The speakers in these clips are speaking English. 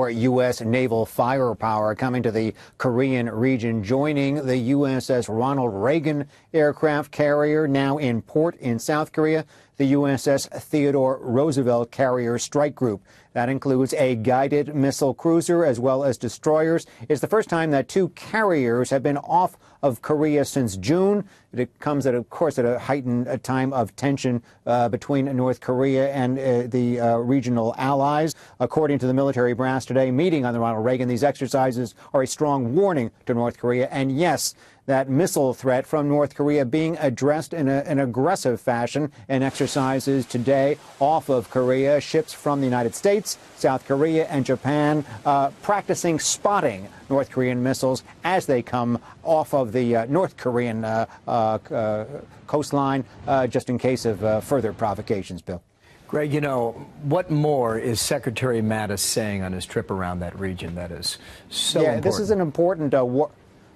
more U.S. naval firepower coming to the Korean region, joining the USS Ronald Reagan aircraft carrier, now in port in South Korea, the USS Theodore Roosevelt carrier strike group. That includes a guided missile cruiser as well as destroyers. It's the first time that two carriers have been off of Korea since June. It comes at, of course, at a heightened time of tension between North Korea and the regional allies. According to the military brass today, meeting on the Ronald Reagan, these exercises are a strong warning to North Korea. And yes, that missile threat from North Korea being addressed in an aggressive fashion in exercises today off of Korea. Ships from the United States, South Korea, and Japan practicing spotting North Korean missiles as they come off of the North Korean coastline, just in case of further provocations, Bill. Greg, you know, what more is Secretary Mattis saying on his trip around that region that is so important? This is an important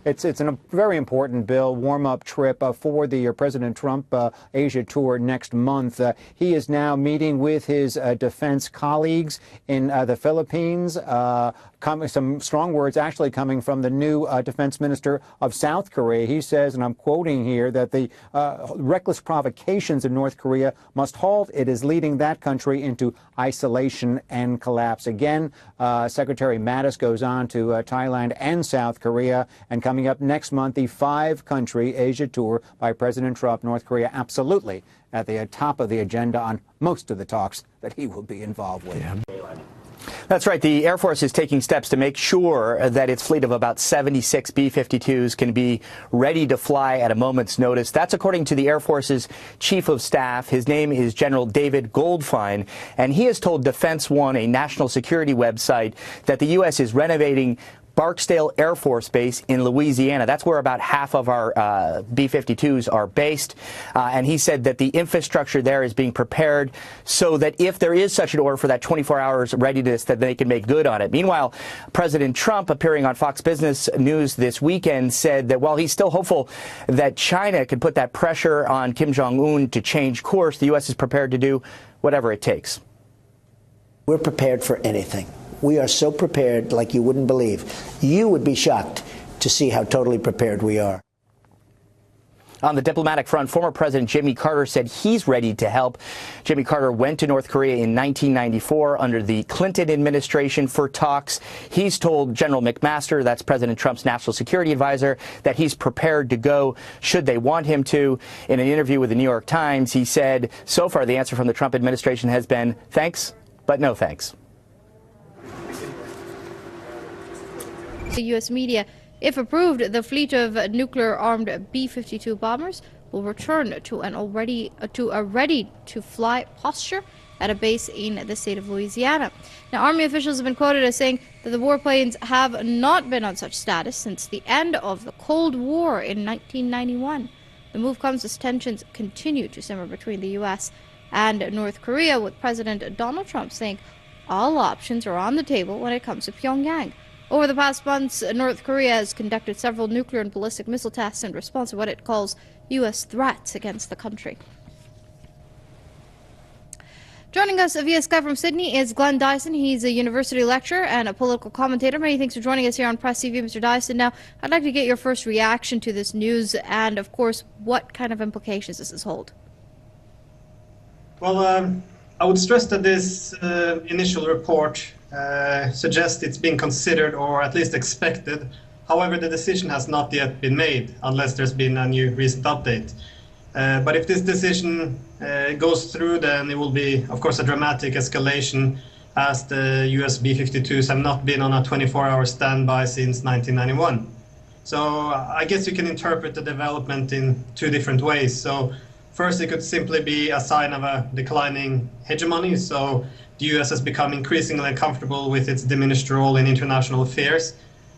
It's a very important, Bill, warm-up trip for the President Trump Asia tour next month. He is now meeting with his defense colleagues in the Philippines. Some strong words actually coming from the new defense minister of South Korea. He says, and I'm quoting here, that the reckless provocations in North Korea must halt. It is leading that country into isolation and collapse. Again, Secretary Mattis goes on to Thailand and South Korea, and coming up next month, the five-country Asia tour by President Trump. North Korea absolutely at the top of the agenda on most of the talks that he will be involved with. Yeah. That's right. The Air Force is taking steps to make sure that its fleet of about 76 B-52s can be ready to fly at a moment's notice. That's according to the Air Force's Chief of Staff. His name is General David Goldfein, and he has told Defense One, a national security website, that the U.S. is renovating Barksdale Air Force Base in Louisiana. That's where about half of our B-52s are based. And he said that the infrastructure there is being prepared so that if there is such an order for that 24 hours readiness, that they can make good on it. Meanwhile, President Trump, appearing on Fox Business News this weekend, said that while he's still hopeful that China can put that pressure on Kim Jong-un to change course, the U.S. is prepared to do whatever it takes. We're prepared for anything. We are so prepared like you wouldn't believe. You would be shocked to see how totally prepared we are. On the diplomatic front, former President Jimmy Carter said he's ready to help. Jimmy Carter went to North Korea in 1994 under the Clinton administration for talks. He's told General McMaster, that's President Trump's national security advisor, that he's prepared to go should they want him to. In an interview with the New York Times, he said, so far the answer from the Trump administration has been thanks, but no thanks. The U.S. media, if approved, the fleet of nuclear-armed B-52 bombers will return to a ready-to-fly posture at a base in the state of Louisiana. Now, Army officials have been quoted as saying that the warplanes have not been on such status since the end of the Cold War in 1991. The move comes as tensions continue to simmer between the U.S. and North Korea, with President Donald Trump saying all options are on the table when it comes to Pyongyang. Over the past months, North Korea has conducted several nuclear and ballistic missile tests in response to what it calls U.S. threats against the country. Joining us via Skype from Sydney is Glenn Dyson. He's a university lecturer and a political commentator. Many thanks for joining us here on Press TV, Mr. Dyson. Now, I'd like to get your first reaction to this news and, of course, what kind of implications does this hold? Well, I would stress that this initial report suggests it's being considered or at least expected. However, the decision has not yet been made unless there's been a new recent update. But if this decision goes through, then it will be, of course, a dramatic escalation, as the US B-52s have not been on a 24-hour standby since 1991. So I guess you can interpret the development in two different ways. So first, it could simply be a sign of a declining hegemony. So the US has become increasingly uncomfortable with its diminished role in international affairs.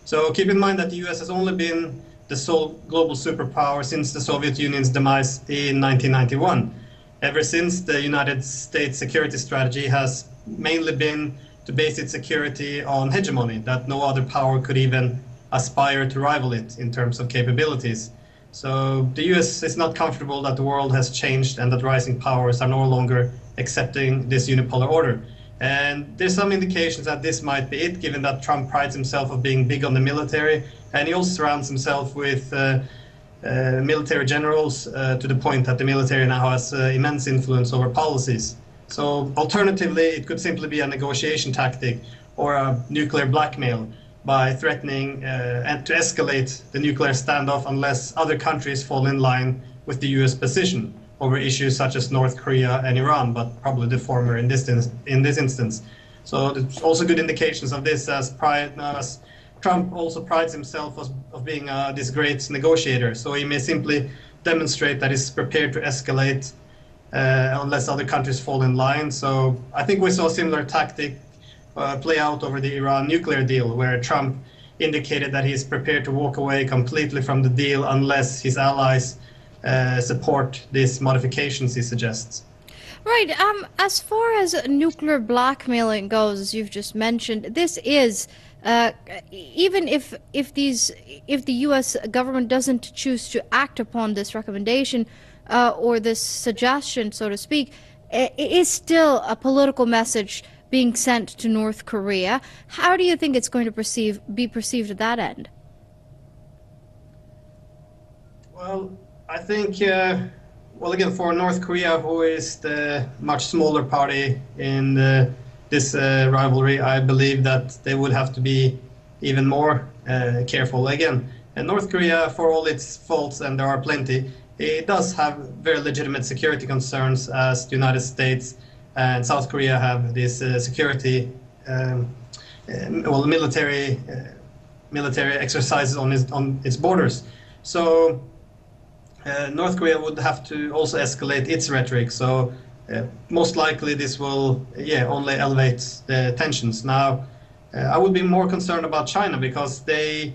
So keep in mind that the US has only been the sole global superpower since the Soviet Union's demise in 1991. Ever since, the United States security strategy has mainly been to base its security on hegemony, that no other power could even aspire to rival it in terms of capabilities. So the US is not comfortable that the world has changed and that rising powers are no longer accepting this unipolar order. And there's some indications that this might be it, given that Trump prides himself of being big on the military, and he also surrounds himself with military generals to the point that the military now has immense influence over policies. So alternatively, it could simply be a negotiation tactic or a nuclear blackmail by threatening and to escalate the nuclear standoff unless other countries fall in line with the US position over issues such as North Korea and Iran, but probably the former in this instance. So there's also good indications of this, as Trump also prides himself of being this great negotiator. So he may simply demonstrate that he's prepared to escalate unless other countries fall in line. So I think we saw a similar tactic play out over the Iran nuclear deal, where Trump indicated that he's prepared to walk away completely from the deal unless his allies support these modifications he suggests. Right. As far as nuclear blackmailing goes, as you've just mentioned, this is even if the U.S. government doesn't choose to act upon this recommendation or this suggestion, so to speak, it is still a political message being sent to North Korea. How do you think it's going to be perceived at that end? Well, I think, well, again, for North Korea, who is the much smaller party in this rivalry, I believe that they would have to be even more careful. Again, and North Korea, for all its faults, and there are plenty, it does have very legitimate security concerns, as the United States and South Korea have this security, well, military exercises on its borders. So North Korea would have to also escalate its rhetoric. So most likely this will, only elevate the tensions. Now, I would be more concerned about China, because the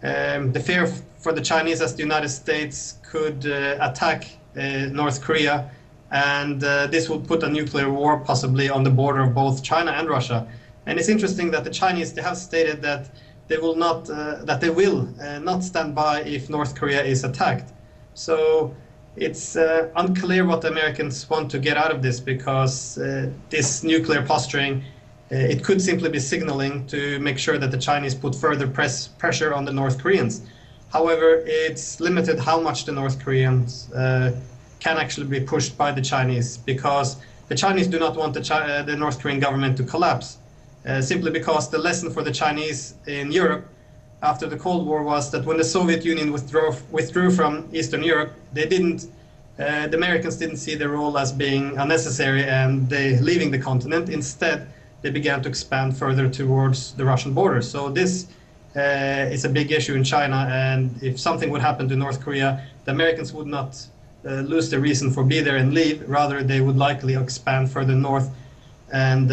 fear for the Chinese as the United States could attack North Korea, and this would put a nuclear war possibly on the border of both China and Russia. And it's interesting that the Chinese, they have stated that they will not stand by if North Korea is attacked. So it's unclear what the Americans want to get out of this, because this nuclear posturing, it could simply be signaling to make sure that the Chinese put further pressure on the North Koreans. However, it's limited how much the North Koreans can actually be pushed by the Chinese, because the Chinese do not want the North Korean government to collapse, simply because the lesson for the Chinese in Europe after the Cold War was that when the Soviet Union withdrew from Eastern Europe, the Americans didn't see their role as being unnecessary and they leaving the continent. Instead, they began to expand further towards the Russian border. So this is a big issue in China, and if something would happen to North Korea, the Americans would not lose the reason for be there and leave. Rather, they would likely expand further north and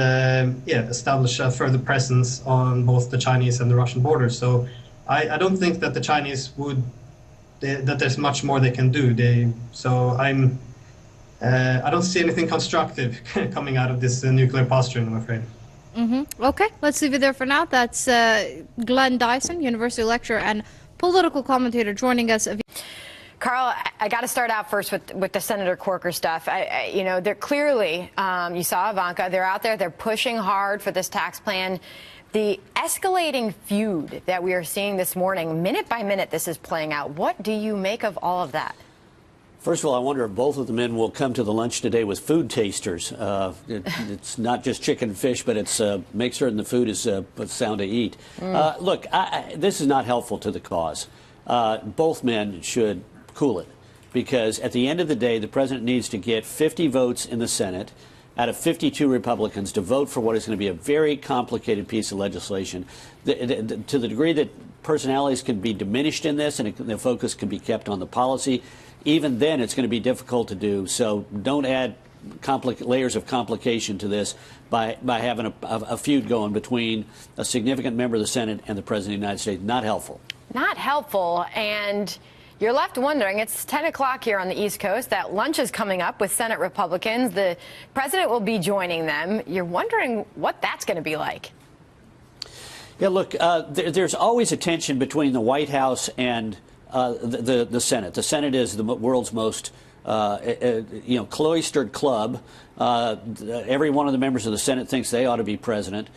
establish a further presence on both the Chinese and the Russian borders. So I don't think that the Chinese that there's much more they can do. I don't see anything constructive coming out of this nuclear posturing, I'm afraid. Okay, let's leave it there for now. That's Glenn Dyson, university lecturer and political commentator, joining us. Carl, I got to start out first with the Senator Corker stuff. They're clearly, you saw Ivanka, they're out there, they're pushing hard for this tax plan. The escalating feud that we are seeing this morning, minute by minute, this is playing out. What do you make of all of that? First of all, I wonder if both of the men will come to the lunch today with food tasters. It's not just chicken and fish, but it's make certain the food is sound to eat. Look, this is not helpful to the cause. Both men should cool it, because at the end of the day, the president needs to get 50 votes in the Senate out of 52 Republicans to vote for what is going to be a very complicated piece of legislation. To the degree that personalities can be diminished in this and the focus can be kept on the policy, even then it's going to be difficult to do. So don't add layers of complication to this by having a feud going between a significant member of the Senate and the President of the United States. Not helpful. Not helpful. And you're left wondering, it's 10 o'clock here on the East Coast. That lunch is coming up with Senate Republicans. The president will be joining them. You're wondering what that's going to be like. Yeah, look, there's always a tension between the White House and the Senate. The Senate is the world's most cloistered club. Every one of the members of the Senate thinks they ought to be president.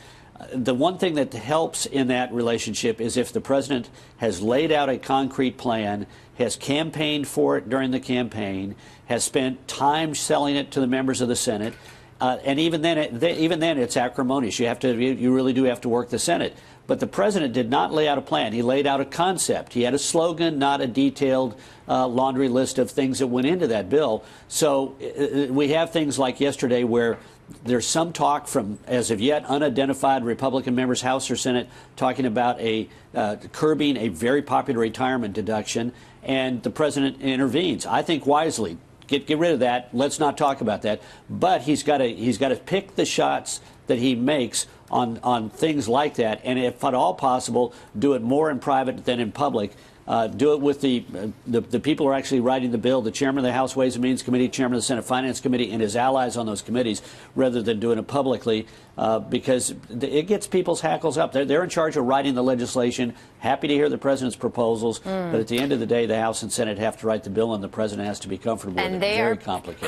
The one thing that helps in that relationship is if the president has laid out a concrete plan, has campaigned for it during the campaign, has spent time selling it to the members of the Senate, and even then it's acrimonious. You really do have to work the Senate. But the president did not lay out a plan. He laid out a concept. He had a slogan, not a detailed laundry list of things that went into that bill. So we have things like yesterday where there's some talk from, as of yet, unidentified Republican members, House or Senate, talking about curbing a very popular retirement deduction, and the president intervenes. I think wisely. Get rid of that. Let's not talk about that. But he's got to pick the shots that he makes on things like that, and if at all possible, do it more in private than in public. Do it with the people who are actually writing the bill, the chairman of the House Ways and Means Committee, chairman of the Senate Finance Committee, and his allies on those committees, rather than doing it publicly, because it gets people's hackles up. They're in charge of writing the legislation, happy to hear the president's proposals, but at the end of the day, the House and Senate have to write the bill, and the president has to be comfortable with it. Very complicated.